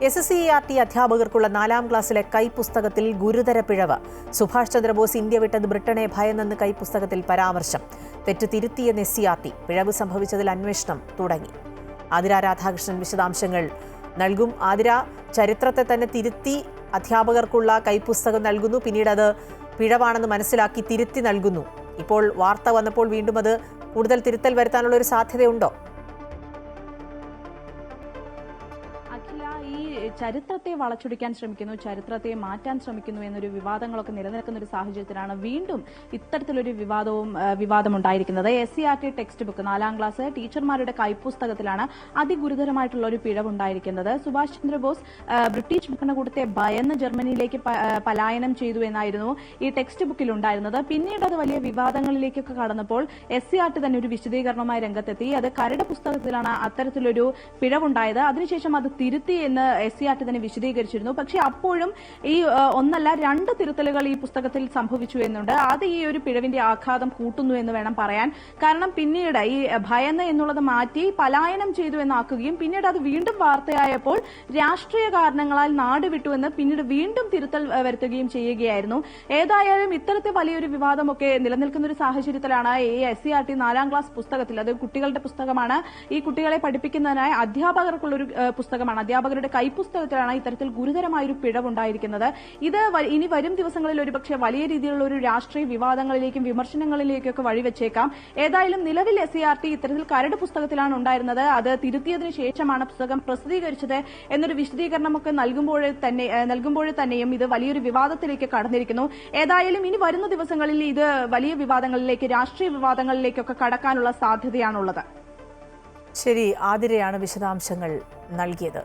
SSCERT അധ്യാപകർക്കുള്ള 4ാം ക്ലാസ്സിലെ കൈപ്പുസ്തകത്തിൽ ഗുരുതര പിഴവ്. സുഭാഷ് ചന്ദ്രബോസ് ഇന്ത്യ വിട്ടത് ബ്രിട്ടനെ ഭയന്നെന്ന് കൈപ്പുസ്തകത്തിൽ പരാമർശം. തെറ്റ് തിരുത്തിയെന്ന് SCERT. പിഴവ് സംഭവിച്ചതിൽ അന്വേഷണം തുടങ്ങി. ആതിര രാധാകൃഷ്ണൻ വിശദാംശങ്ങൾ നൽകും. ആതിര, ചരിത്രത്തെ തന്നെ തിരുത്തി അധ്യാപകർക്കുള്ള കൈപ്പുസ്തകം നൽകുന്നു, പിന്നീട് അത് പിഴവാണെന്ന് മനസ്സിലാക്കി തിരുത്തി നൽകുന്നു. ഇപ്പോൾ വാർത്ത വന്നപ്പോൾ വീണ്ടും അത് കൂടുതൽ തിരുത്തൽ വരുത്താനുള്ള ഒരു സാധ്യതയുണ്ടോ? അഖില, ഈ ചരിത്രത്തെ വളച്ചൊടിക്കാൻ ശ്രമിക്കുന്നു, ചരിത്രത്തെ മാറ്റാൻ ശ്രമിക്കുന്നു എന്നൊരു വിവാദങ്ങളൊക്കെ നിലനിൽക്കുന്ന ഒരു സാഹചര്യത്തിലാണ് വീണ്ടും ഇത്തരത്തിലൊരു വിവാദമുണ്ടായിരിക്കുന്നത്. SCERT ടെക്സ്റ്റ് ബുക്ക് 4ാം ക്ലാസ് ടീച്ചർമാരുടെ കൈപ്പുസ്തകത്തിലാണ് അതിഗുരുതരമായിട്ടുള്ള ഒരു പിഴവുണ്ടായിരിക്കുന്നത്. സുഭാഷ് ചന്ദ്രബോസ് ബ്രിട്ടീഷ് ഭരണകൂടത്തെ ഭയന്ന് ജർമ്മനിയിലേക്ക് പലായനം ചെയ്തു എന്നായിരുന്നു ഈ ടെക്സ്റ്റ് ബുക്കിൽ ഉണ്ടായിരുന്നത്. പിന്നീട് അത് വലിയ വിവാദങ്ങളിലേക്കൊക്കെ കടന്നപ്പോൾ SCERT തന്നെ ഒരു വിശദീകരണവുമായി രംഗത്തെത്തി. അത് കരട് പുസ്തകത്തിലാണ് അത്തരത്തിലൊരു പിഴവുണ്ടായത്, അതിനുശേഷം അത് തിരുത്തി എന്ന് SCERT തന്നെ വിശദീകരിച്ചിരുന്നു. പക്ഷേ അപ്പോഴും ഈ ഒന്നല്ല 2 തിരുത്തലുകൾ ഈ പുസ്തകത്തിൽ സംഭവിച്ചു എന്നുണ്ട്. അത് ഈ ഒരു പിഴവിന്റെ ആഘാതം കൂട്ടുന്നു എന്ന് വേണം പറയാൻ. കാരണം പിന്നീട് ഈ ഭയന്ന് എന്നുള്ളത് മാറ്റി പലായനം ചെയ്തു എന്നാക്കുകയും പിന്നീട് അത് വീണ്ടും വാർത്തയായപ്പോൾ രാഷ്ട്രീയ കാരണങ്ങളാൽ നാട് വിട്ടുവെന്ന് പിന്നീട് വീണ്ടും തിരുത്തൽ വരുത്തുകയും ചെയ്യുകയായിരുന്നു. ഏതായാലും ഇത്തരത്തിൽ വലിയൊരു വിവാദമൊക്കെ നിലനിൽക്കുന്ന ഒരു സാഹചര്യത്തിലാണ് ഈ SCERT 4ാം ക്ലാസ് പുസ്തകത്തിൽ, അത് കുട്ടികളുടെ പുസ്തകമാണ്, ഈ കുട്ടികളെ പഠിപ്പിക്കുന്നതിനായി അധ്യാപകർക്കുള്ളൊരു പുസ്തകമാണ്, അധ്യാപകരുടെ കൈപ്പുസ്തകത്തിലാണ് ഇത്തരത്തിൽ ഗുരുതരമായൊരു പിഴവുണ്ടായിരിക്കുന്നത്. ഇത് ഇനി വരും ദിവസങ്ങളിൽ ഒരുപക്ഷെ വലിയ രീതിയിലുള്ള ഒരു രാഷ്ട്രീയ വിവാദങ്ങളിലേക്കും വിമർശനങ്ങളിലേക്കൊക്കെ വഴിവെച്ചേക്കാം. ഏതായാലും നിലവിൽ SCERT ഇത്തരത്തിൽ കരട് പുസ്തകത്തിലാണ് ഉണ്ടായിരുന്നത്, അത് തിരുത്തിയതിനു ശേഷമാണ് പുസ്തകം പ്രസിദ്ധീകരിച്ചത് എന്നൊരു വിശദീകരണമൊക്കെ നൽകുമ്പോൾ തന്നെയും ഇത് വലിയൊരു വിവാദത്തിലേക്ക് കടന്നിരിക്കുന്നു. ഏതായാലും ഇനി വരുന്ന ദിവസങ്ങളിൽ ഇത് വലിയ വിവാദങ്ങളിലേക്ക്, രാഷ്ട്രീയ വിവാദങ്ങളിലേക്കൊക്കെ കടക്കാനുള്ള സാധ്യതയാണുള്ളത്. ശരി, ആതിരയാണ് വിശദാംശങ്ങൾ നൽകിയത്.